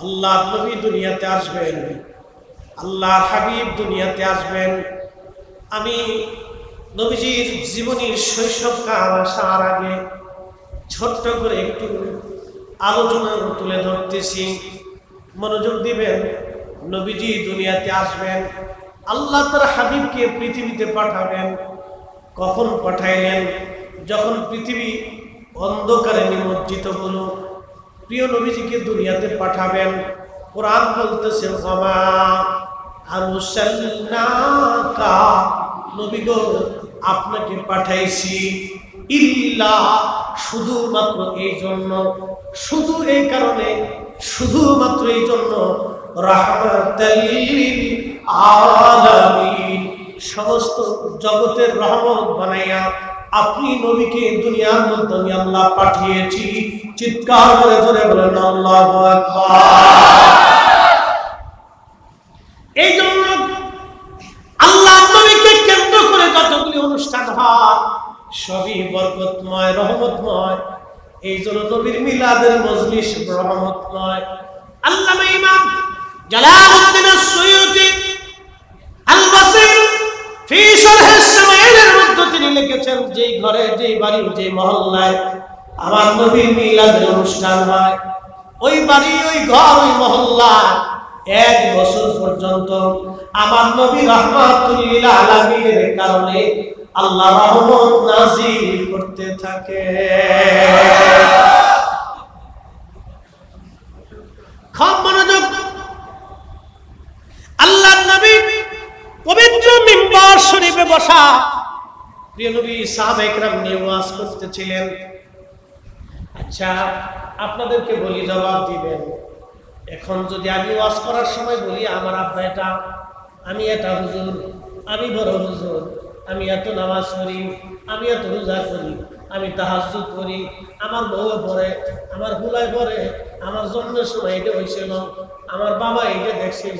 আল্লাহ নবী দুনিয়াতে আসবেন, আল্লাহ হাবিব দুনিয়াতে আসবেন। আমি নবীজির জীবনীর শৈশবকাল আসার আগে ছোট্ট করে একটু আলোচনা তুলে ধরতেছি, মনোযোগ দিবেন। নবীজি দুনিয়াতে আসবেন, আল্লাহ তার হাবিবকে পৃথিবীতে পাঠাবেন। কখন পাঠাইলেন? যখন পৃথিবী অন্ধকারে নিমজ্জিত হলো, প্রিয় নবীজিকে দুনিয়াতে পাঠাবেন। কোরআন বলতেছে ওমা আরসালনাকা, নবী গো আপনাকে পাঠাইছি ইল্লা, শুধুমাত্র এই জন্য, শুধু এই কারণে, শুধুমাত্র এই জন্য, রাহমাতাল লিল আলামিন, সমস্ত জগতের রহমত বানাইয়া আপনি নবীকে দুনিয়ার মধ্যে আমি আল্লাহ পাঠিয়েছি। চিৎকার করে জোরে বলেন আল্লাহু আকবার। এই জন্য আল্লাহ নবীকে কেন্দ্র করে যতগুলি অনুষ্ঠান হয় সবই বরকতময়, রহমতময়। এই জন্য নবীর মিলাদের মজলিস রহমতময়। আল্লামা ইমাম জালালউদ্দিন আস-সুয়ুতি আল-বাসরি ফি শারহ আশ-শামাইলের মধ্যে তিনি লিখেছেন, যেই ঘরে, যেই বাড়ি, যেই মহল্লায় আমার নবীর মিলাদের অনুষ্ঠান হয়, ওই বাড়ি, ওই ঘর, ওই মহল্লা 1 বছর পর্যন্ত আমার নবী রাহমাতুল লিল আলামিনের কারণে আল্লাহ রহমত নাযিল করতে থাকে। খুব মনোযোগ। আল্লাহর নবী পবিত্র মিম্বার শরীফে বসা প্রিয় নবী সাহাবায়ে কেরাম নিয়ে ওয়াজ করতেছিলেন। আচ্ছা, আপনাদেরকে বলি, জবাব দিবেন। এখন যদি আমি ওয়াজ করার সময় বলি আমার আব্বা এটা, আমি এটা হুজুর, আমি বড় হুজুর, আমি এত নামাজ পড়ি, আমি এত রোজা করি, আমি তাহাজ্জুদ করি, আমার বউ পড়ে, আমার হুলাই পড়ে, আমার জন্মের সময় এটা হয়েছিল, আমার বাবা এটা দেখছিল,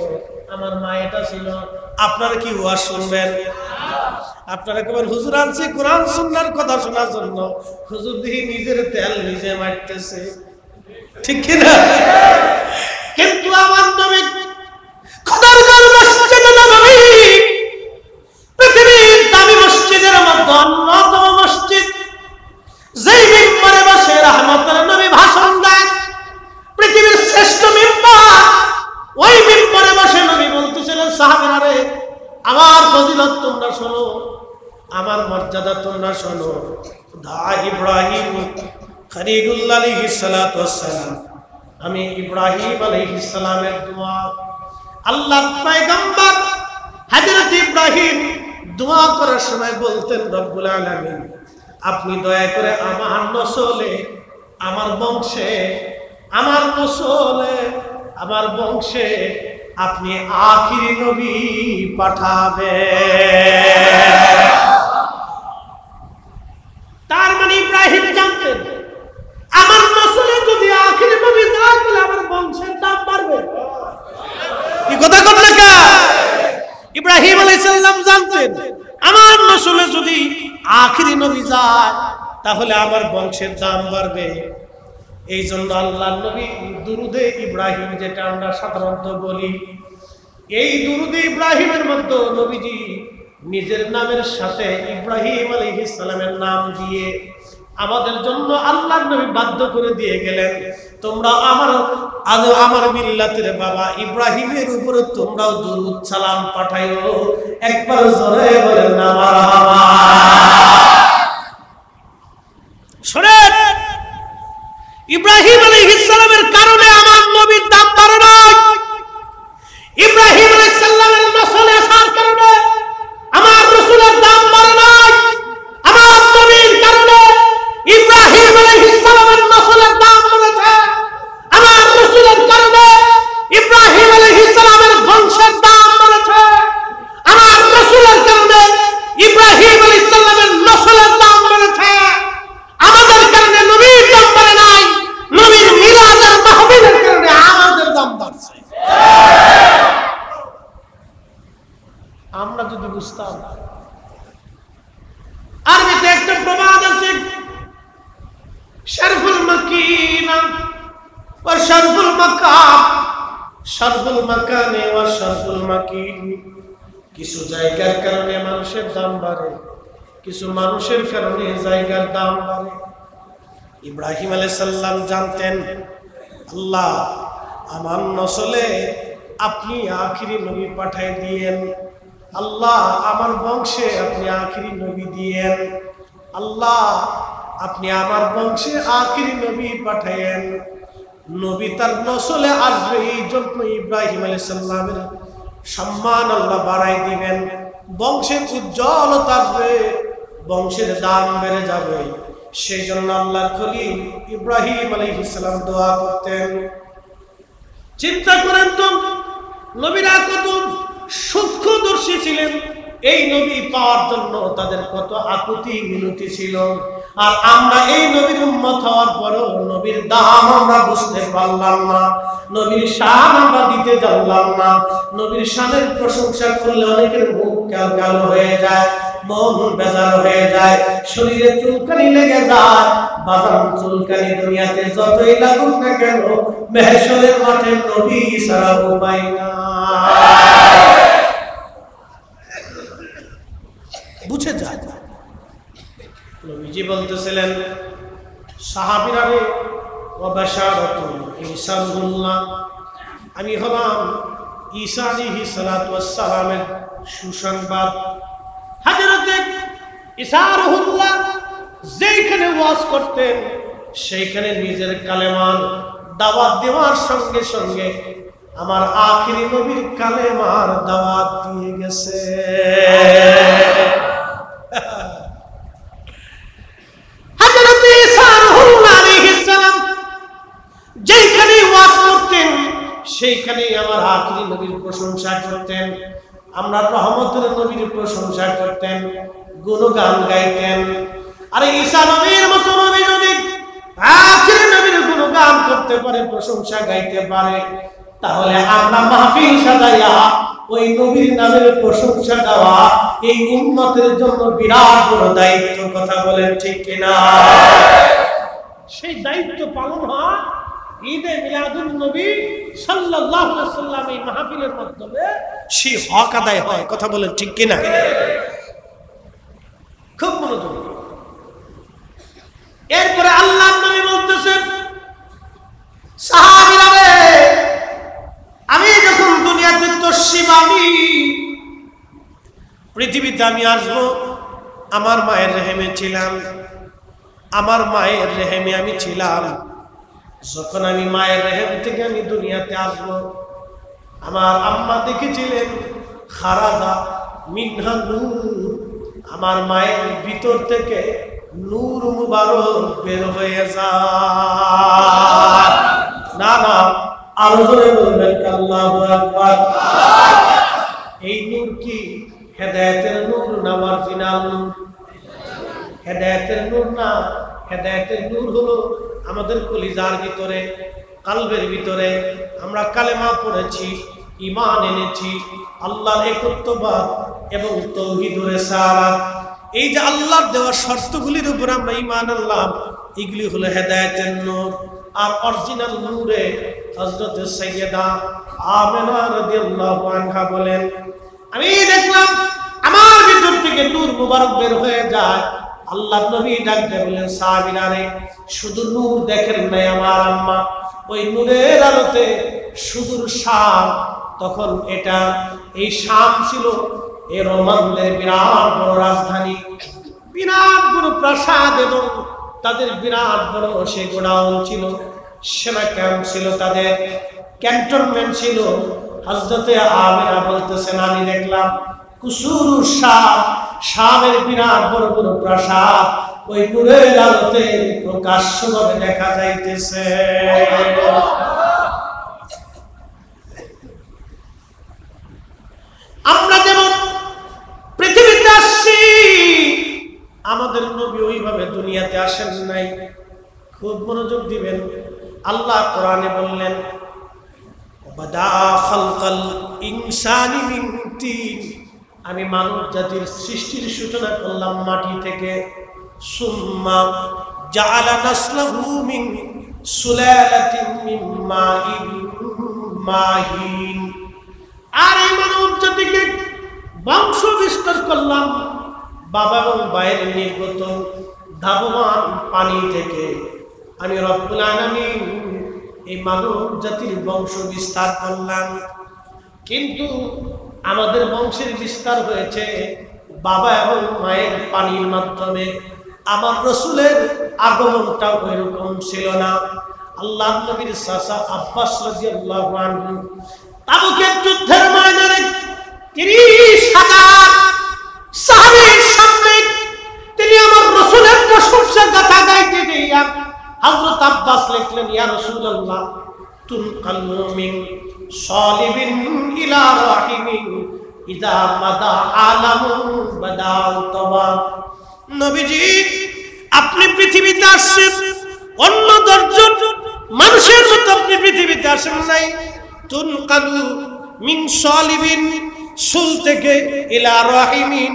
আমার মা এটা ছিল, আপনারা কি ওয়াজ শুনবেন? আপনারা কেবল হুজুর আনছে কোরআন সুন্নাহর কথা শোনার জন্য, হুজুর দেখি নিজের তেল নিজে মারতেছে, ঠিক কিনা? কিন্তু আমার নবী খোদার ঘর মসজিদে নববী, পৃথিবীর দামি মসজিদের মধ্যে অন্যতম মসজিদ, যেই মিম্বরে বসে রাহমাতুল নবী ভাষণ দেন, পৃথিবীর শ্রেষ্ঠ মিম্বর, ওই মিম্বরে বসে নবী বলতেছিলেন, সাহাবীরা রে, আমার ফজিলত তোমরা শোনো, আমার মর্যাদা তোমরা শোনো। দা ইব্রাহিম খলিলুল্লাহ আলাইহিস সালাতু ওয়াস সালাম, আমি ইব্রাহিম আলাইহিস সালামের দোয়া, আল্লাহর পয়গম্বর হযরত ইব্রাহিম দোয়া করার সময় বলতেন, রব্বুল আলামিন আপনি দয়া করে আমার নসলে, আমার বংশে, আমার নসলে, আমার বংশে আপনি আখিরি নবী পাঠাবেন। তার মানে ইব্রাহিম জানতেন আমার নসলে যদি আখিরি নবী যায় তাহলে আমার বংশের দাম বাড়বে। কি কথা কথা কা? ইব্রাহিম আলাইহিস সালাম জানতেন আমার নসলে যদি আখিরি নবী যায় তাহলে আমার বংশের দাম বাড়বে। এই জন্য আল্লাহর নবী দুরুদে ইব্রাহিম, যেটা আমরা সাধারণত বলি, এই দুরুদে ইব্রাহিমের মধ্যে নবীজি নিজের নামের সাথে ইব্রাহিম আলাইহিস সালামের নাম দিয়ে আমাদের জন্য আল্লাহর নবী বাধ্য করে দিয়ে গেলেন, তোমরা আমার মিল্লাতের বাবা ইব্রাহিমের উপরে তোমরাও দুরূদ সালাম পাঠাইও। একবার জোরে বলেন না মারহাবা। শুনেন, ইব্রাহিম আলাইহিস সালামের কারণে আমার নবীর দাম বাড়ে নাই। ইব্রাহিম আলাইহিস সালামের নসলে আসার কারণে আমার রাসূলের দাম বাড়ে নাই। আমার নবীর কারণে ইব্রাহিম আলাইহিস সালামের নসলের দাম বেড়েছে। আমার রাসূলের কারণে ইব্রাহিম আলাইহিস সালামের বংশের দাম বেড়েছে। আমার রাসূলের কারণে ইব্রাহিম আলাইহিস সালামের নসলের দাম বেড়েছে। আমাদের কারণে নবীর দাম বাড়ে নাই, নবীর মিলাদের মাহফিলের কারণে আমাদের দাম বাড়ছে। আমরা যদি বুঝতাম। আরবিতে একটা প্রবাদ আছে, শারফুল মাকিনা ওয়া শারফুল মাকাম, শারফুল মাকানে ওয়া শারফুল মাকিন। কিছু জায়গার কারণে মানুষের দাম বাড়ে, কিছু মানুষের কারণে জায়গার দাম বাড়ে। ইব্রাহিম আলাইহিস সালাম জানতেন, আল্লাহ আমার নসলে আপনি আখিরি নবী পাঠাই দিয়েন, আল্লাহ আমার বংশে আপনি আখিরি নবী দিয়েন, আল্লাহ আপনি আমার বংশে আখিরি নবী পাঠায়েন। নবী তার নসলে আসবে, এই জন্য ইব্রাহিম আলাইহিস সালামের সম্মান আল্লাহ বাড়াই দিবেন, বংশের উজ্জ্বলতা আসবে, বংশের দাম বেড়ে যাবে। সেই জন্য আল্লাহর খলিল ইব্রাহিম আলাইহিস সালাম দোয়া করতেন। চিন্তা করেন তো, নবীরা কত সূক্ষ্মদর্শী ছিলেন, এই নবী পাওয়ার জন্য তাদের কত আকুতি মিনতি ছিল। আর আমরা এই নবীর উম্মত হওয়ার পরও নবীর দাম আমরা বুঝতে পারলাম না, নবীর শান আমরা দিতে জানলাম না। নবীর শানের প্রশংসা করলে অনেকের মুখ কালো হয়ে যায়, মন বেজার হয়ে যায়, শরীরে চুলকানি লেগে যায়। বাজার চুলকানি দুনিয়াতে যতই লাগুক না কেন, মাহশরের মাঠে নবী ছাড়া উপায় না। বুঝে যায়। নবীজি বলতেছিলেন, সাহাবীরা রে, ওয়া বাশারাতুল ঈসা রুহুল্লাহ, আমি হলাম ঈসা আলাইহিস সালাতু ওয়াস সালামের সুসংবাদ। হযরতে ঈসা রুহুল্লাহ যেখানে ওয়াজ করতেন, সেইখানে নিজের কালেমার দাওয়াত দেওয়ার সঙ্গে সঙ্গে আমার আখিরি নবীর কালেমার দাওয়াত দিয়ে গেছে। হযরত ঈসা রুহুল্লাহ আলাইহিস সালাম যেখানে ওয়াজ করতেন, সেইখানে আমার আখিরি নবীর প্রশংসা করতেন। আমরা রহমতের নবীর প্রশংসা করতেন, গুণগান গাইতেন। আর ঈসা নবীর মতো নবী যদি আখিরি নবীর গুণগান করতে পারে, প্রশংসা গাইতে পারে, তাহলে আমরা মাহফিল সাজাইয়া ওই নবীর নামের প্রশংসা গাওয়া এই উম্মতের জন্য বিরাট বড় দায়িত্ব। কথা বলেন ঠিক কিনা? সেই দায়িত্ব পালন হয় ঈদে মিলাদুন নবী সাল্লাল্লাহু আলাইহি ওয়াসাল্লাম এই মাহফিলের মাধ্যমে সেই হক আদায় হয়। কথা বলেন ঠিক কিনা? খুব মনোযোগ। এরপরে আল্লাহর নবী বলতেছেন, সাহাবীরা রে, আমি যখন দুনিয়াতে তশরিফ আনি, পৃথিবীতে আমি আসবো, আমার মায়ের রেহেমে ছিলাম, আমার মায়ের রেহেমে আমি ছিলাম। যখন আমি মায়ের রেহেম থেকে আমি দুনিয়াতে আসবো, আমার আম্মা দেখেছিলেন খারাজা মিনহা নূর, আমার মায়ের ভিতর থেকে নূর মুবারক বের হয়ে যায়। না না, আরো জোরে বলবেন আল্লাহু আকবার। এই নূর কি হেদায়েতের নূর না মারজিনাল নূর? হেদায়েতের নূর না, হেদায়েতের নূর হলো আমাদের কলিজার ভিতরে, কালবের ভিতরে আমরা কালেমা পড়েছি, ঈমান এনেছি, আল্লাহর একত্ববাদ এবং তাওহীদের রিসালাত, এই যে আল্লাহর দেওয়া শর্তগুলির উপর আমরা ঈমান আনলাম, এগুলি হলো হেদায়েতের নূর। আর অরিজিনাল নূরে হযরত সাইয়্যিদা আমিনা রাদিয়াল্লাহু আনহা বলেন, আমি দেখলাম আমার ভিতর থেকে নূর মুবারক বের হয়ে যায়। আল্লাহর নবী ডাক দিয়ে বলেন, সাহাবীরা রে, শুধু নূর দেখেন নাই আমার আম্মা, ওই নূরের আলোতে সুদূর শাম, তখন এটা এই শাম ছিল এই রোমানদের বিরাট বড় রাজধানী, বিরাট বড় প্রাসাদ এবং তাদের বিরাট বড় সে গোডাউন ছিল, সেনা ক্যাম্প ছিল, তাদের ক্যান্টনমেন্ট ছিল। হযরতে আমিনা বলতেছেন, আমি দেখলাম কুসুরু শাম, শামের বিরাট বড় বড় প্রাসাদ ওই নূরের আলোতে প্রকাশ্যভাবে দেখা যাইতেছে। আমরা যেমন পৃথিবীতে আসছি, আমাদের নবী ওইভাবে দুনিয়াতে আসেন নাই। খুব মনোযোগ দিবেন। আল্লাহ কোরআনে বললেন, বাদা খালকাল ইনসানি মিন তিন, আমি মানব জাতির সৃষ্টির সূচনা করলাম মাটি থেকে। সুম্মা জাআলা নাসলাহু মিন সুলালাতিন মিন মাইন মাহিন। আর এই মানব জাতিকে বংশ বিস্তার করলাম বাবা এবং ভাইয়ের নির্গত ধাবমান পানি থেকে। আমি রব্বুল আলামিন এই মানব জাতির বংশ বিস্তার করলাম, কিন্তু আমাদের বংশের বিস্তার হয়েছে বাবা এবং মায়ের পানির মাধ্যমে। আমার রাসূলের আগমনটা ওইরকম ছিল না। আল্লাহর নবীর চাচা আব্বাস রাদিয়াল্লাহু আনহু তাবুকের যুদ্ধের ময়দানে ৩০,০০০ সাহাবীর সামনে তিনি আমার রাসূলের প্রশংসা গাথা গাইতে গিয়া হযরত আব্বাস লিখলেন, ইয়া রাসূলুল্লাহ তুনকালু মিন সালিবিন ইলা রাহিমিন ইযা মাদা আলামুন বাদাউ তাবা। নবীজি, আপনি পৃথিবীতে আসছেন অন্য ১০ জন মানুষের মতো, আপনি পৃথিবীতে আসেন নাই। তুনকালু মিন সালিবিন, সুল থেকে, ইলা রাহিমিন,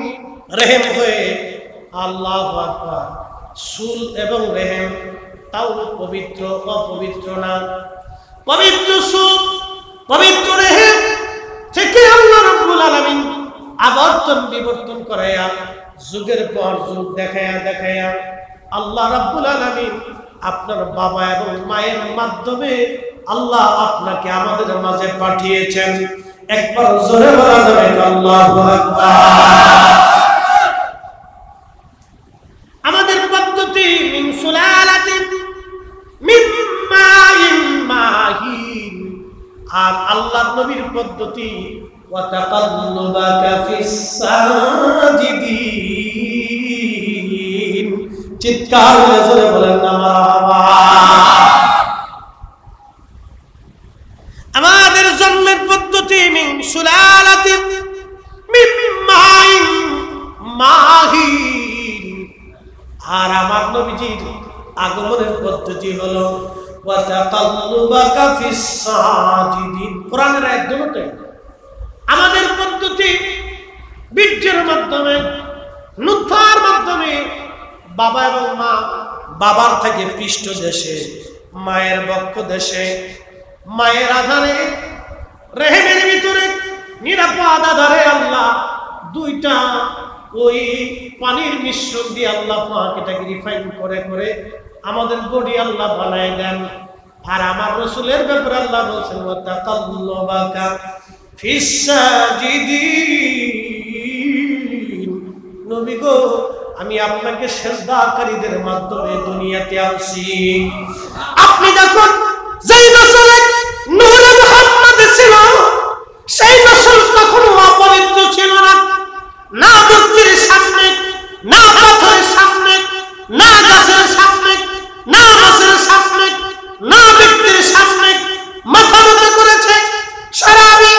রহিম হয়ে। আল্লাহু আকবার। সুল এবং রহিম তাও পবিত্র, অপবিত্র না। পবিত্র সুল, পবিত্র রহিম থেকে আল্লাহ রাব্বুল আলামিন আবর্তন বিবর্তন করায়া যুগের পর যুগ দেখায়া আল্লাহ রাব্বুল আলামিন আপনার বাবা এবং মায়ের মাধ্যমে আল্লাহ আপনাকে আমাদের মাঝে পাঠিয়েছেন। একবার জোরে বলা যাবে আল্লাহু আকবার। আমাদের পদ্ধতি মিন সুলালাতিন মিন মাইন মাহিন, আর আল্লাহর নবীর পদ্ধতি ওয়া তাকাল্লুবাকা ফিস সাজিদিন। চিৎকার করে জোরে বলেন না মারহাবা। আমাদের জন্মের পদ্ধতি মিন সুলালাতিন মিন মাইন মাহিন, আর আমার নবীজির আগমনের পদ্ধতি হলো ওয়া তাকাল্লুবাকা ফিস সাজিদিন। কোরআনের একদমই আমাদের পদ্ধতি বীর্যের মাধ্যমে, নুতফার মাধ্যমে বাবা এবং মা, বাবার থেকে পৃষ্ঠ দেশে, মায়ের বক্ষ দেশে, মায়ের আধারে রেহেমের ভিতরে নিরাপদ আধারে আল্লাহ দুইটা ওই পানির মিশ্রণ দিয়ে আল্লাহ পাক এটাকে রিফাইন করে করে আমাদের বডি আল্লাহ বানায় দেন। আর আমার রাসূলের ব্যাপারে আল্লাহ বলেছেন ওয়া তাকাল্লুবাকা ফিস সাজিদিন। নবী গো, আমি আপনাকে সিজদাকারীদের মাধ্যমে দুনিয়াতে আনছি। আপনি যখন যেই নসলের নূরে মুহাম্মদ ছিল, সেই নসল কখনো অপবিত্র ছিল না। না মূর্তির সামনে, না পাথরের সামনে, না গাছের সামনে, না মাছের সামনে, না ব্যক্তির সামনে মাথা নত করেছে। শরাবি,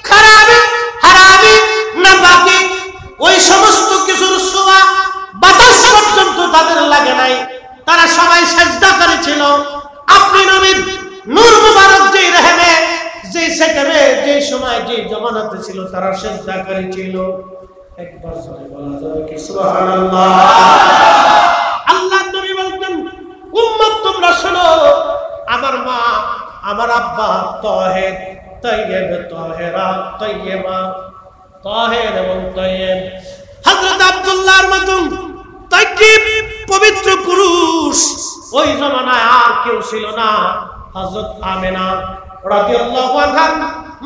খারাবি, হারাবি, নাবাকি ওই সমস্ত কিছুর ছোঁয়া বাতাস পর্যন্ত তাদের লাগে নাই। তারা সবাই সিজদাকারী ছিল। আপনি নবীর নূর মুবারক যে রহমে, যে সেকেন্ডে, যে সময়, যে জমানাতে ছিল, তারা সিজদাকারী ছিল। একবার জোরে বলা যাবে কি সুবহানাল্লাহ। আল্লাহর নবী বলতেন, উম্মত তোমরা শোনো, আমার মা, আমার আব্বা তাহের, তাইয়্যিব, তাহেরা, তাইয়্যিবা, তাহের এবং তাইয়্যিব। হযরত আব্দুল্লাহর মতন তাইয়্যিব পবিত্র পুরুষ ওই জামানায় আর কেউ ছিল না। হযরত আমেনা রাদিয়াল্লাহু আনহার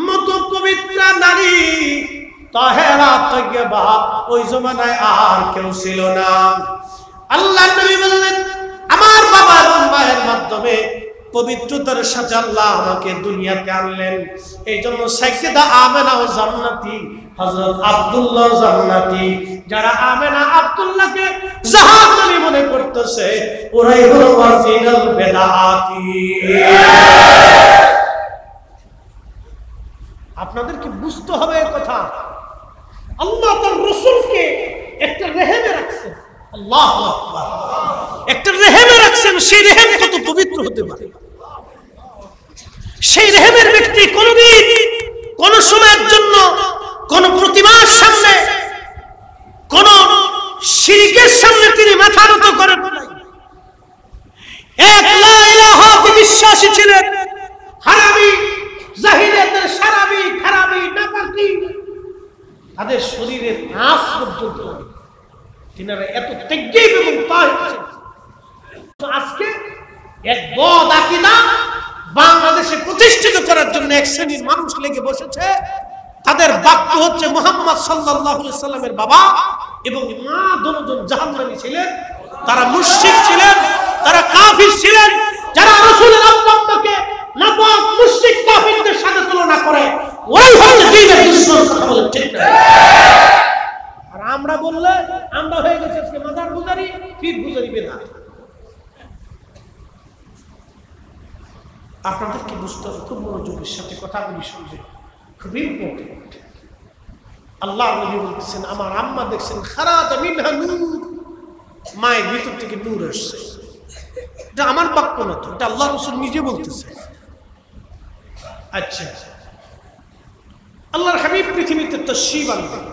মতো পবিত্র নারী তাহেরা, তাইয়্যিবা ওই জামানায় আর কেউ ছিল না। আল্লাহর নবী বললেন, আমার বাবা এবং মায়ের মাধ্যমে পবিত্রতার সাথে আল্লাহ আমাকে দুনিয়াতে আনলেন। এই জন্য সাইয়েদা আমেনাও জান্নাতি, হযরত আব্দুল্লাহ জান্নাতি। যারা আমেনা আব্দুল্লাহকে জাহান্নামী মনে করতেছে, ওরাই হলো অরিজিনাল বেদাতি। আপনাদেরকে বুঝতে হবে কথা। আল্লাহ তার রাসূলকে একটা রেহেমে রাখছেন। আল্লাহু আকবার। একটা রেহেমে রাখছেন। সেই রেহেম কত পবিত্র হতে পারে। সেই রেহেমের ব্যক্তি কোনদিন কোন সময়ের জন্য কোন প্রতিমার সামনে, কোন শিরকের সামনে তিনি মাথা নত করেন নাই। এক লা ইলাহা তাদের শরীরের নাশ পর্যন্ত তিনারা এত ত্যাগী এবং তাহের ছিলেন। আজকে এক বদ আকীদা বাংলাদেশে প্রতিষ্ঠিত করার জন্য এক শ্রেণীর মানুষ লেগে বসেছে। তাদের বাক্য হচ্ছে মুহাম্মদ সাল্লাল্লাহু আলাইহি সাল্লামের বাবা এবং মা দুজন জাহান্নামী ছিলেন, তারা মুশরিক ছিলেন, তারা কাফির ছিলেন। যারা রাসূলের আম্মাকে নাপাক মুশরিক কাফিরদের সাথে তুলনা করে ওই হচ্ছে দ্বীনের দুশমন। কথা বলেন ঠিক না? আর আমরা বললে আমরা হয়ে গেছে আজকে মাজার পূজারি, পীর পূজারি বেদাত। আপনাদেরকে বুঝতে হবে, খুব মনোযোগের সাথে কথাগুলি শুনবে, খুব ইম্পর্টেন্ট। আল্লাহ নবী বলতেছেন আমার আম্মা দেখছেন খারাজা মিনহা নূর, মায়ের ভিতর থেকে নূর আসছে। এটা আমার বাক্য না তো, এটা আল্লাহ রাসূল নিজে বলতেছে। আচ্ছা, আল্লাহর হাবিব পৃথিবীতে তাশরীফ আনলেন।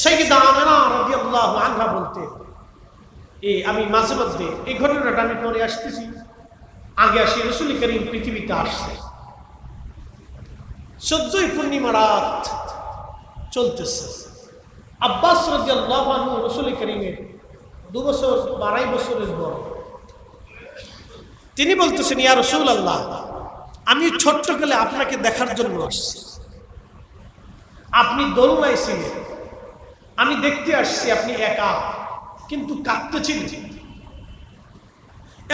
সাইয়্যিদা আমিনা রাদিয়াল্লাহু আনহা বলতেন, আমি মাঝে মধ্যে এই ঘটনাটা আমি পরে আসতেছি, আগে আসি রাসূল করিম পৃথিবীতে আসছে। 14ই পূর্ণিমা রাত চলতেছে। আব্বাস রাদিয়াল্লাহু আনহু রাসূল করিমের 2 বছর 2.5 বছরের বড়। তিনি বলতেছেন ইয়া রাসূলুল্লাহ, আমি ছোট্টকালে আপনাকে দেখার জন্য আসছি। আপনি দোলনায় ছিলেন, আমি দেখতে আসছি আপনি একা কিন্তু কাঁদতেছিলেন।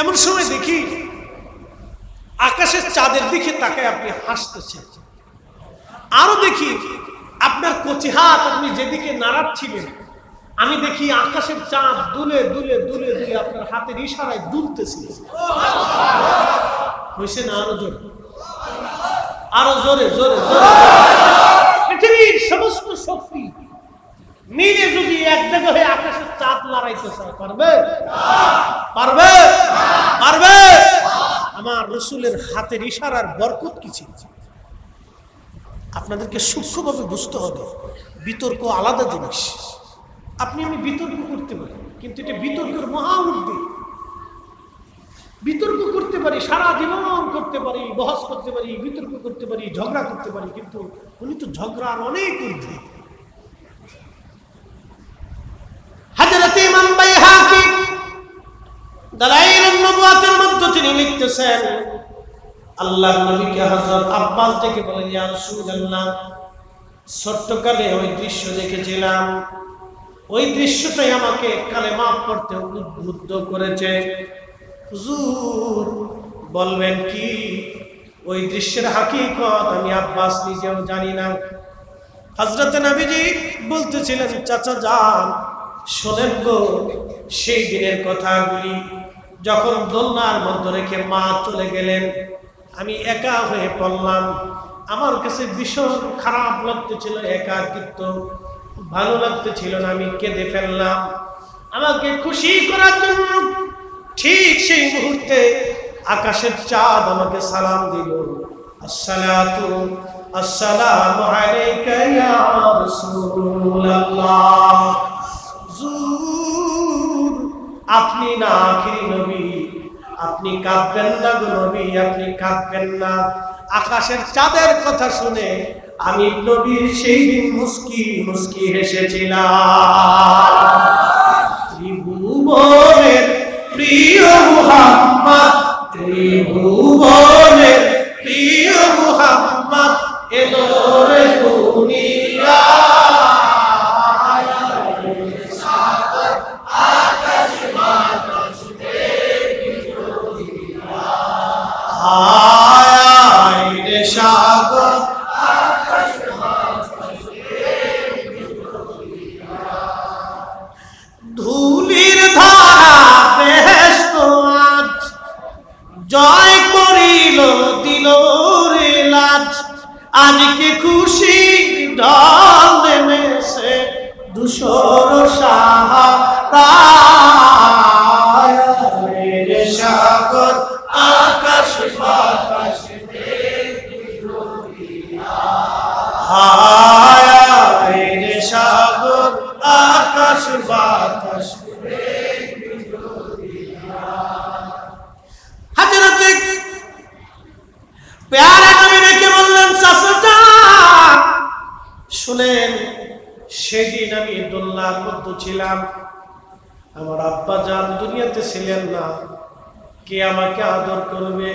এমন সময় দেখি আকাশের চাঁদের দিকে তাকায় আপনি হাসতেছেন। আরো দেখি আপনার কচি হাত আপনি যেদিকে নাড়াচ্ছিলেন, আমি দেখি আকাশের চাঁদ দুলে দুলে দুলে দুলে আপনার হাতের ইশারায় দুলতেছিল। হয়েছে না? আরো জোরে, আরো জোরে জোরে জোরে। পৃথিবীর সমস্ত শক্তি মিলে যদি এক জায়গা হয়ে আকাশের চাঁদ লড়াইতে চায়, পারবে? পারবে? পারবে? আমার রাসূলের হাতের ইশারার বরকত কি ছিল? আপনাদেরকে সূক্ষ্মভাবে বুঝতে হবে। বিতর্ক আলাদা জিনিস। আপনি আমি বিতর্ক করতে পারি, কিন্তু এটা বিতর্কের মহা ঊর্ধ্বে। বিতর্ক করতে পারি, সারা জীবন করতে পারি, বহস করতে পারি, বিতর্ক করতে পারি, ঝগড়া করতে পারি, কিন্তু উনি তো ঝগড়ার অনেক ঊর্ধ্বে। হযরত ইমাম বাইহাকি দালাইলুন নবুওয়াতের মধ্যে তিনি লিখতেছেন, আল্লাহর নবীকে হযরত আব্বাস ডেকে বলেন, ইয়া রাসূলুল্লাহ, ছোট্টকালে ওই দৃশ্য দেখেছিলাম, ওই দৃশ্যটাই আমাকে কালেমা পড়তে উদ্বুদ্ধ করেছে। হুজুর বলবেন কি? ওই দৃশ্যের হাকিকত আমি আব্বাস নিজেও জানি না। হযরত নবীজি বলতেছিলেন, চাচা যান শোনেন গো, সেই দিনের কথাগুলি যখন দোলনার মধ্যে রেখে মা চলে গেলেন, আমি একা হয়ে পড়লাম। আমার কাছে ভীষণ খারাপ লাগতেছিল, একাকিত্ব ভালো লাগতেছিল না, আমি কেঁদে ফেললাম। আমাকে খুশি করার জন্য ঠিক সেই মুহূর্তে আকাশের চাঁদ আমাকে সালাম দিল, আসসালাতু আসসালামু আলাইকা ইয়া রাসূলুল্লাহ। হুজুর আপনি না আখিরি নবী, আপনি কাঁদবেন না গো নবী, আপনি কাঁদবেন না। আকাশের চাঁদের কথা শুনে আমি নবীর সেই দিন মুস্কি মুস্কি হেসেছিলাম। ত্রিভুবনের প্রিয় মুহাম্মদ, ত্রিভুবনের প্রিয় মুহাম্মদ এলো রে দুনিয়া। ধুলির ধারা বেহেশত আজ জয় করিল দিল রে লাজ। আজকে খুশি ঢল নেমেছে ধূসর সাহারা, সাগর আকাশ বাতাস সাগর আকাশ বাতাস। হযরতে প্যারা নবী রেখে বললেন, চাচা সেদিন আমি দোলনার মধ্যে ছিলাম, আমার আব্বা জান দুনিয়াতে ছিলেন না। কে আমাকে আদর করবে,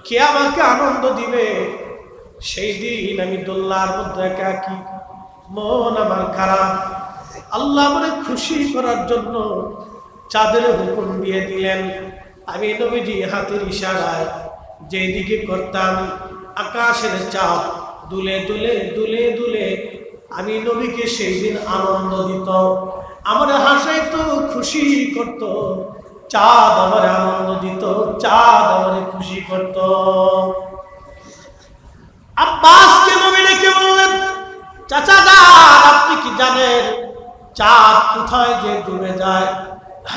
কে আমাকে আনন্দ দিবে? সেই দিন আমি দোলনার মধ্যে একাকী, মন আমার খারাপ। আল্লাহ আমাকে খুশি করার জন্য চাঁদের হুকুম দিয়ে দিলেন। আমি নবীজি হাতের ইশারায় যেদিকে করতাম আকাশের চাঁদ দুলে দুলে দুলে দুলে আমি নবীকে সেই দিন আনন্দ দিত, আমার হাসাইতো, খুশি করত। চাঁদ আমার আনন্দ দিত, চাঁদ আমার খুশি করত। আব্বাসকে নবী ডেকে বললেন, চাচা যান, আপনি কি জানেন চাঁদ কোথায় যে ডুবে যায়?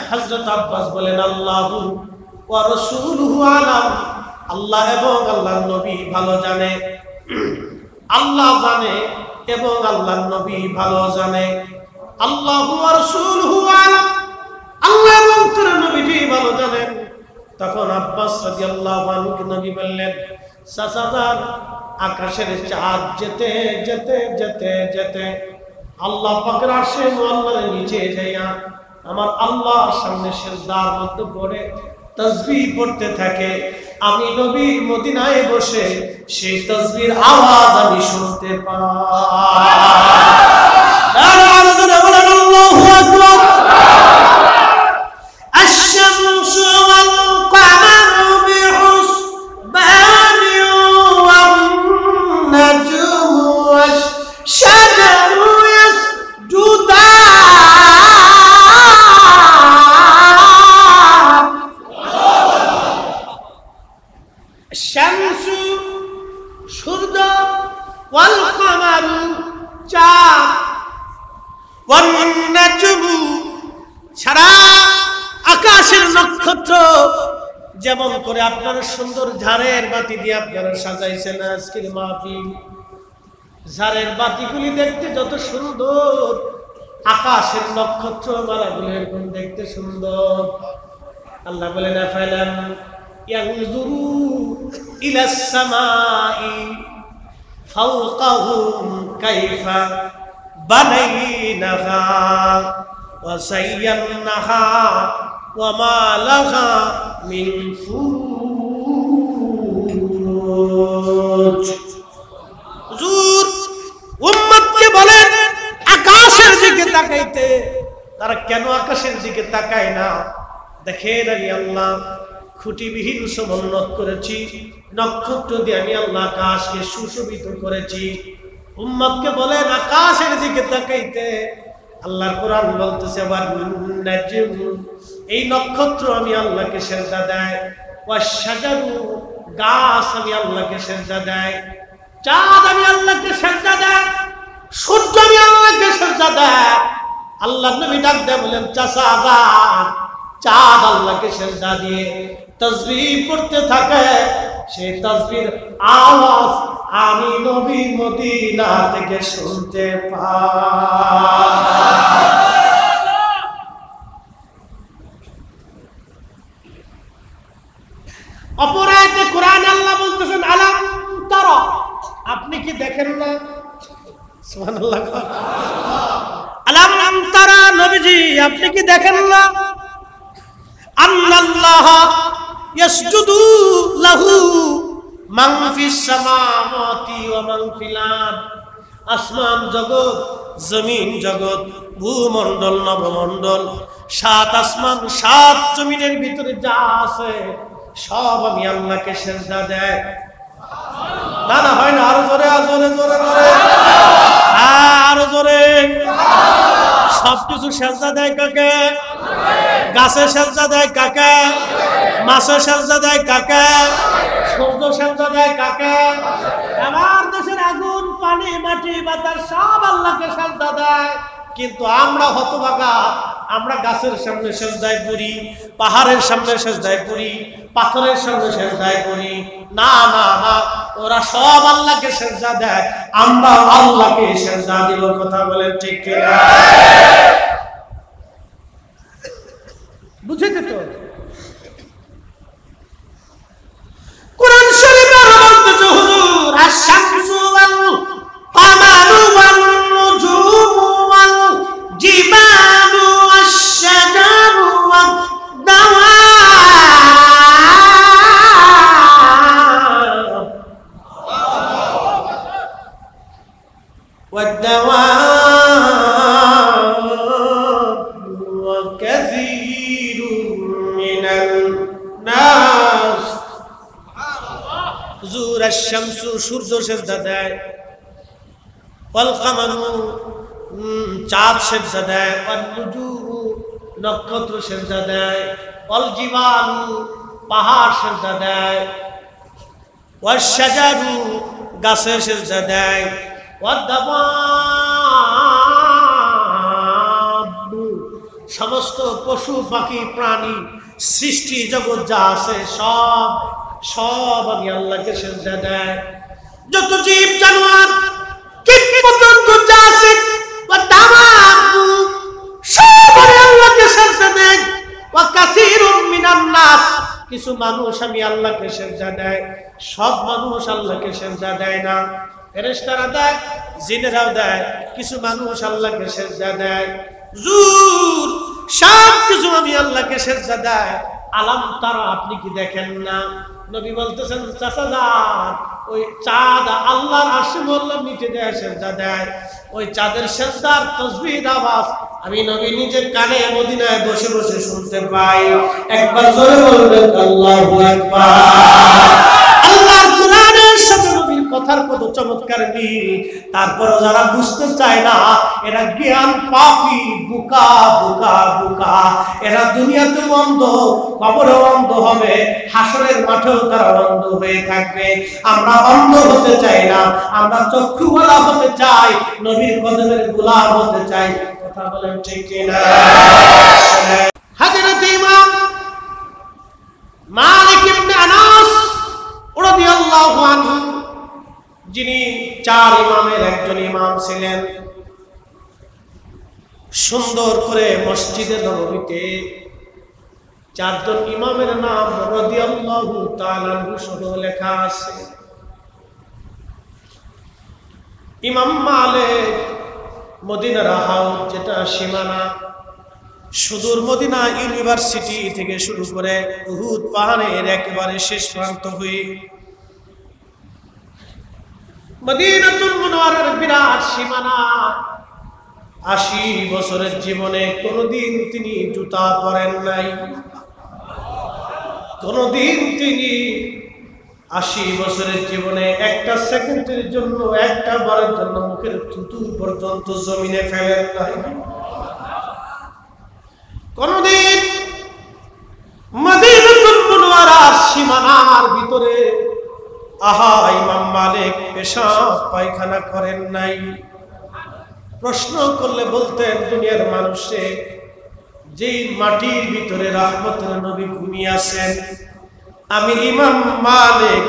হযরত আব্বাস বলেন, আল্লাহু ওয়া রাসূলুহু আলাম, আল্লাহ এবং আল্লাহর নবী ভালো জানে। আল্লাহ জানে এবং আল্লাহর নবী ভালো জানে। আল্লাহু ওয়া রাসূলুহু আলাম, আল্লাহ এবং তার নবীজি ভালো জানেন। তখন আব্বাস রাদিয়াল্লাহু আনহু নবী বললেন, চাচা যান, আকাশের চাঁদ যেতে যেতে যেতে যেতে আল্লাহ পাকের আরশে মুআল্লার নিচে যাইয়া আমার আল্লাহর সামনে সিজদার মধ্যে পড়ে তাসবিহ পড়তে থাকে। আমি নবী মদিনায় বসে সেই তাসবিহর আওয়াজ আমি শুনতে পাই। আল্লাহু আকবার। الشمس والقمر بحسبان والنجم والشجر يسجدان الشمس সূর্য والقمر চাঁদ والنجم সারা আকাশের নক্ষত্র যেমন করে আপনারা সুন্দর ঝাড়ের বাতি দিয়ে আপনারা সাজাইছেন আজকের মাহফিল, ঝাড়ের বাতিগুলি দেখতে যত সুন্দর, আকাশের নক্ষত্র মালাগুলো এরকম দেখতে সুন্দর। আল্লাহ বলেন, আফালাম ইয়ানজুরু ইলাস সামাই ফাওকাহুম কাইফা বানাইনাহা وزيناها وما لها من فروج। হুজুর উম্মতকে বলেন আকাশের দিকে তাকাইতে। তারা কেন আকাশের দিকে তাকায় না? দেখেন, আমি আল্লাহ খুঁটিবিহীন সমুন্নত করেছি, নক্ষত্র দিয়ে আমি আল্লাহ আকাশকে সুশোভিত করেছি। উম্মতকে বলেন আকাশের দিকে তাকাইতে। আল্লাহর কোরআন বলতেছে, এই নক্ষত্র আমি আল্লাহকে সেজদা দেয়, ওয়াশজারু গাছ আমি আল্লাহকে সেজদা দেয়, চাঁদ আমি আল্লাহকে সেজদা দেয়, সূর্য আমি আল্লাহকে সেজদা দেয়। আল্লাহর নবী ডাক দেয় বলেন, চাচা যান, চাঁদ আল্লাহকে সেজদা দিয়ে তাসবিহ পড়তে থাকে। সেই তাসবিহর আওয়াজ আমি নবী মদিনা থেকে শুনতে পাই। অপরাধে কোরআন আল্লাহ বলতেছেন, আলাম তারা, আপনি কি দেখেন না? সুবহানাল্লাহ। আলাম তারা, নবীজি আপনি কি দেখেন না? আল্লাহ ইয়াসজুদু লাহু মান ফিস সামাওয়াতি ওয়া মান ফিল আরদ, আসমান জগৎ, জমিন জগৎ, ভূমণ্ডল, নবমণ্ডল, সাত আসমান সাত জমিনের ভিতরে যা আছে সব আমি আল্লাহকে সিজদা দেয়। না না, হয় না, আরো জোরে, আরো জোরে, জোরে জোরে, আরো জোরে। সবকিছু সিজদা দেয় কাকে? গাছে সিজদা দেয় কাকে? মাছে সিজদা দেয় কাকে? সূর্য সিজদা দেয় কাকে? আমার দেশের আগুন, পানি, মাটি, বাতাস সব আল্লাহকে সিজদা দেয়। কিন্তু আমরা হতভাগা, আমরা গাছের সামনে সিজদায় পড়ি, পাহাড়ের সামনে সিজদায় পড়ি, পাথরের সামনে সিজদায় পড়ি। না না না, ওরা সব আল্লাহকে সিজদা দেয়, আমরা আল্লাহকে সিজদা দিব। কথা বলেন ঠিক কিনা? বুঝেছে তো? কোরআন শরীফে বলতেছে, হুজুর আশ-শামসু ওয়াল কামারু ওয়ান নুজুমু হুজুর আশ-শামসু সূর্য সিজদা দেয়, ওয়াল কামারু চাঁদ সিজদা দেয়, ওয়ান নুজুমু নক্ষত্র সিজদা দেয়, ওয়াল জিবালু পাহাড় সিজদা দেয়, ওয়াশ শাজারু গাছে সিজদা দেয়, ওয়াদ দাবাবু সমস্ত পশু পাখি প্রাণী সৃষ্টি জগৎ যা আছে সব সব আমি আল্লাহকে সিজদা দেয়। যত জীব জানোয়ার কীট পতঙ্গ যা আছে ওয়া দাবাবু সব আমি আল্লাহকে সিজদা দেয়। ওয়া কাসীরুম মিনান নাস কিছু মানুষ আমি আল্লাহকে সিজদা দেয়, সব মানুষ আল্লাহকে সিজদা দেয় না। ফেরেশতারা দেয়, জিনেরাও দেয়, কিছু মানুষ আল্লাহকে সিজদা দেয়। হুজুর সব কিছু আমি আল্লাহকে সিজদা দেয়। আলাম তারা আপনি কি দেখেন না? নবী বলতেছেন চাচা যান, ওই চাঁদ আল্লাহর আরশে মোল্লার নিচে দেয় সিজদা দেয়, ওই চাঁদের সিজদার তাসবিহ আওয়াজ আমি নবী নিজের কানে মদিনায় বসে বসে শুনতে পাই। একবার জোরে বলবেন আল্লাহু আকবার। আল্লাহর কোরআনের সাথে নবীর কথার কত চমৎকার মিল। তারপরও যারা বুঝতে চায় না এরা জ্ঞান পাপী, বোকা বোকা বোকা। এরা দুনিয়াতে অন্ধ, কবরে অন্ধ হবে, হাসরের মাঠেও তারা অন্ধ হয়ে থাকবে। আমরা অন্ধ হতে চাই না, আমরা চক্ষুওয়ালা হতে চাই, নবীর কদমের গোলাম হতে চাই। কথা বলেন ঠিক কিনা? হযরত ইমাম মালিক ইবনে আনাস রাদিয়াল্লাহু আনহু যিনি চার ইমামের একজন ইমাম ছিলেন, সুন্দর করে মসজিদে নববীতে চারজন ইমামের নাম রাদিয়াল্লাহু তাআলা আনহু সহ লেখা আছে। ইমাম মালিক মদিনার হাউস, যেটা সীমানা সুদূর মদিনা ইউনিভার্সিটি থেকে শুরু করে উহুদ পাহাড়ের একেবারে শেষ প্রান্ত হয়ে মদিনাতুল মুনাওয়ারার বিরাট সীমানা, ৮০ বছরের জীবনে কোনদিন তিনি জুতা পরেন নাই। কোনদিন তিনি ৮০ বছরের জীবনে একটা সেকেন্ডের জন্য, একটা বারের জন্য মুখের থুতু পর্যন্ত জমিনে ফেলেন নাই। কোনদিন মদিনাতুল মুনাওয়ারার সীমানার ভিতরে ইমাম মালিক পেশাব পায়খানা করেন নাই। প্রশ্ন করলে বলতেন দুনিয়ার মানুষে, যেই মাটির ভিতরে রাহমতের নবী ঘুমিয়ে আছেন, আমি ইমাম মালিক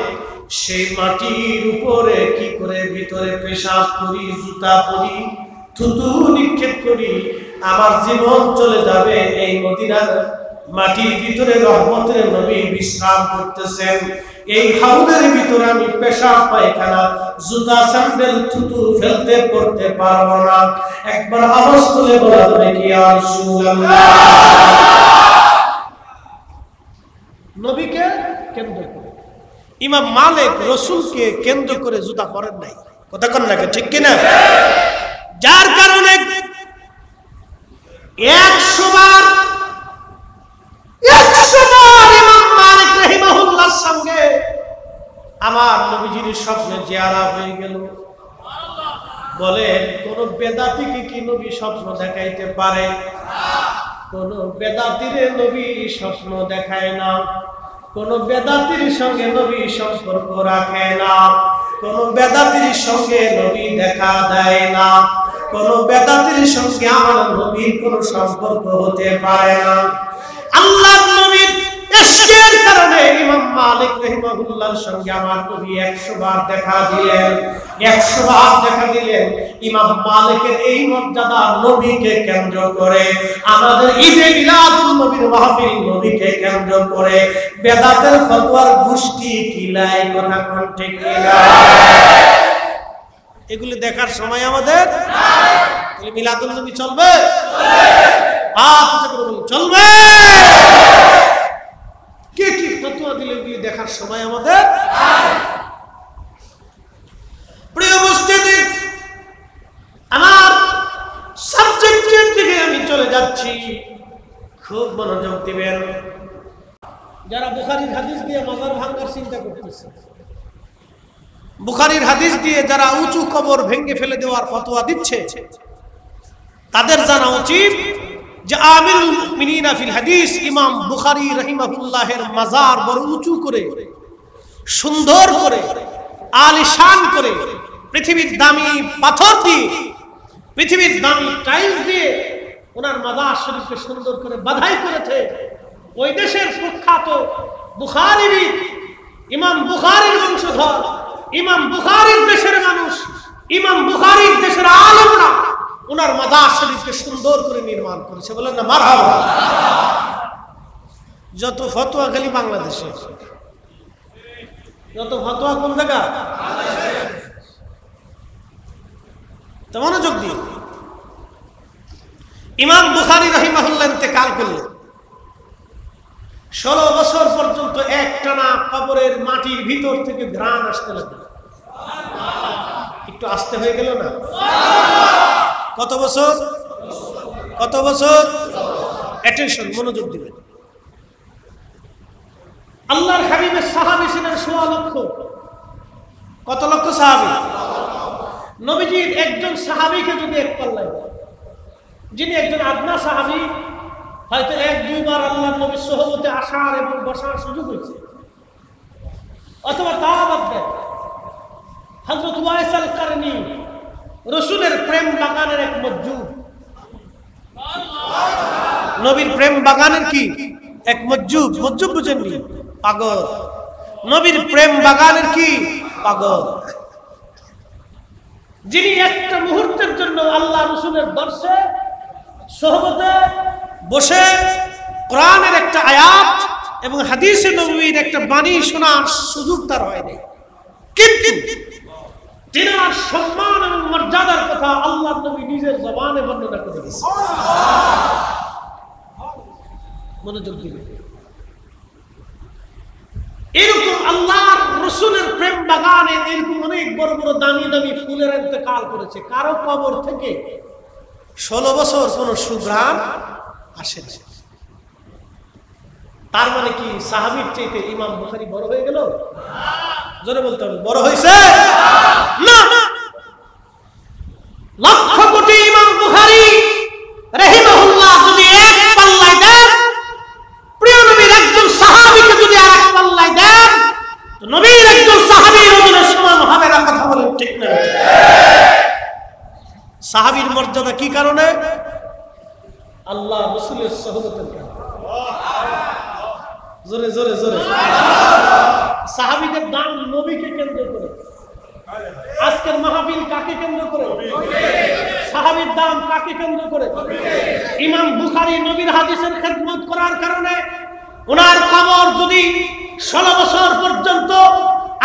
সেই মাটির উপরে কি করে ভিতরে পেশাব করি, জুতা পরি, থুতু নিক্ষেপ করি, আমার জীবন চলে যাবে। এই মদিনার মাটির ভিতরে রহমতের নবী বিশ্রাম করতেছেন, এই হাউদের ভিতরে আমি পেশাব পায়খানা, জুতা স্যান্ডেল, থুতু ফেলতে করতে পারবো না। একবার আওয়াজ তুলে বলা যাবে কি ইয়া রাসূলুল্লাহ? নবীকে কেন্দ্র করে ইমাম মালিক রাসূলকে কেন্দ্র করে জুতা পরেন নাই। কথা কন না, ঠিক কিনা? যার কারণে 100 বার ইমাম মালিক রাহিমাহুল্লাহর সঙ্গে আমার নবীজির স্বপ্নে জিয়ারা হয়ে গেল। বলেন কোন বেদাতিকে কি নবী স্বপ্ন দেখাইতে পারে? কোন বেদাতিরে নবী স্বপ্ন দেখায় না, কোন বেদাতির সঙ্গে নবী সম্পর্ক রাখে না, কোন বেদাতির সঙ্গে নবী দেখা দেয় না, কোন বেদাতির সঙ্গে আমার নবীর কোন সম্পর্ক হতে পারে না। আল্লাহর নবীর ইশকের কারণে ইমাম মালিক রাহিমাহুল্লাহর সঙ্গে আমার নবী 100 বার দেখা দিলেন। 100 বার দেখা দিলেন। ইমাম মালিকের এই মর্যাদা নবীকে কেন্দ্র করে, আমাদের ঈদে মিলাদুন নবীর মাহফিল নবীকে কেন্দ্র করে, বেদাতের ফতোয়ার গোষ্ঠী কিলাই। কথা কোন ঠিক কিনা? এগুলি দেখার সময় আমাদের নাই। তাহলে মিলাদুন নবী চলবে? চলবে। কে কি ফতোয়া দিলে দেখার সময় আমাদের নাই। প্রিয় মুসলিম, আমার সাবজেক্টের দিকে আমি চলে যাচ্ছি, খুব মনোযোগ দিবেন। যারা বুখারীর হাদিস দিয়ে মাজার ভাঙার চিন্তা করতেছে, বুখারীর হাদিস দিয়ে যারা উঁচু কবর ভেঙে ফেলে দেওয়ার ফতোয়া দিচ্ছে, তাদের জানা উচিত যে আমিরুল মুমিনিন ফিল হাদিস ইমাম বুখারী রাহিমাহুল্লাহের মাজার বড় উঁচু করে, সুন্দর করে, আলিশান করে, পৃথিবীর দামি পাথর দিয়ে, পৃথিবীর দামি টাইলস দিয়ে ওনার মাজার শরীফকে সুন্দর করে বাধাই করেছে। ওই দেশের প্রখ্যাত বুখারীবিদ, ইমাম বুখারীর বংশধর, ইমাম বুখারীর দেশের মানুষ, ইমাম বুখারীর দেশের আলেমরা ওনার মাজার শরীফকে সুন্দর করে নির্মাণ করেছে। বলেন না মারহাবা। যত ফতোয়া খালি বাংলাদেশে, যত ফতোয়া কোন জায়গা? তো মনোযোগ দিয়ে, ইমাম বুখারী রাহিমাহুল্লাহ ইন্তেকাল করলেন। 16 বছর পর্যন্ত একটানা কবরের মাটির ভিতর থেকে ঘ্রাণ আসতে লাগলো। একটু আসতে হয়ে গেল না? কত বছর? কত বছর? অ্যাটেনশন, মনোযোগ দিবেন। আল্লাহর হাবিবের সাহাবী ছিলেন 16 লক্ষ। কত লক্ষ সাহাবী? নবীজির একজন সাহাবীকে যদি এক পাল্লায়, যিনি একজন আদনা সাহাবী, হয়তো 1-2 বার আল্লাহর নবীর সোহবতে আসার এবং বসার সুযোগ হয়েছে, অথবা তা বাদ দেন, হযরত ওয়াইস আল কারনী রাসূলের প্রেম বাগানের এক মজজুব, নবীর প্রেম বাগানের কি এক মজজুব? মজজুব বুঝেননি? পাগল। নবীর প্রেম বাগানের কি পাগল, যিনি একটা মুহূর্তের জন্য আল্লাহ রাসূলের দর্শে সোহবতে বসে কোরআনের একটা আয়াত এবং হাদিসে নববীর একটা বাণী শোনার সুযোগ তার হয়নি, কিন্তু তিনার সম্মান এবং মর্যাদার কথা আল্লাহর নবী নিজের জবানে বর্ণনা করে দিয়েছেন। মনোযোগ দিবেন। এরকম আল্লাহর রাসূলের প্রেম বাগানে এরকম অনেক বড় বড় দামি দামি ফুলের ইন্তেকাল করেছে, কারো কবর থেকে 16 বছর কোনো সুঘ্রাণ আসে না। তার মানে কি সাহাবীর চাইতে ইমাম বুখারী বড় হয়ে গেল? জোরে বলতে হবে, বড় হয়েছে না? লক্ষ কোটি ইমাম বুখারী রাহিমাহুল্লাহ যদি এক পাল্লায় দেন, প্রিয় নবীর একজন সাহাবীকে যদি আরেক পাল্লায় দেন, তো নবীর একজন সাহাবীর ওজনের সমান হবে না। কথা বলেন ঠিক না? সাহাবীর মর্যাদা কি কারণে? আল্লাহ রাসূলের সোহবতের কারণে। জোরে জোরে জোরে। সাহাবীদের দাম নবীকে কেন্দ্র করে। আজকের মাহফিল কাকে কেন্দ্র করে? সাহাবীর দাম কাকে কেন্দ্র করে? ইমাম বুখারী নবীর হাদিসের খেদমত করার কারণে ওনার কবর যদি 16 বছর পর্যন্ত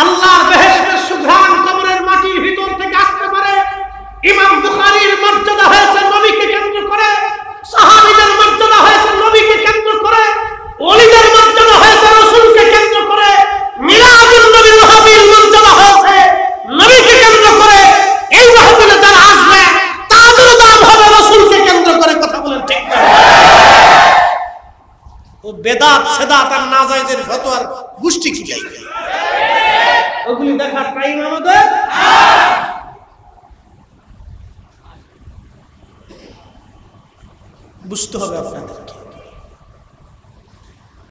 আল্লাহর বেহেশতের সুঘ্রাণ কবরের মাটির ভিতর থেকে আসতে পারে, ইমাম বুখারীর মর্যাদা হয়েছে নবীকে কেন্দ্র করে, সাহাবীদের মর্যাদা হয়েছে নবীকে কেন্দ্র করে, ওলিদের মর্যাদা হয়েছে রাসূলকে কেন্দ্র করে, মিলাদুন নবী মাহফিল মর্যাদা হয়েছে নবীকে কেন্দ্র করে। এই মাহফিলে যারা আসবে তাদের দাম হবে রাসূলকে কেন্দ্র করে। কথা বলেন ঠিক না? ও বেদাত সেদাত আর নাজায়েজের ফতোয়ার গোষ্ঠী কি যাই, ওগুলি দেখার টাইম আমাদের। বুঝতে হবে আপনাদেরকে।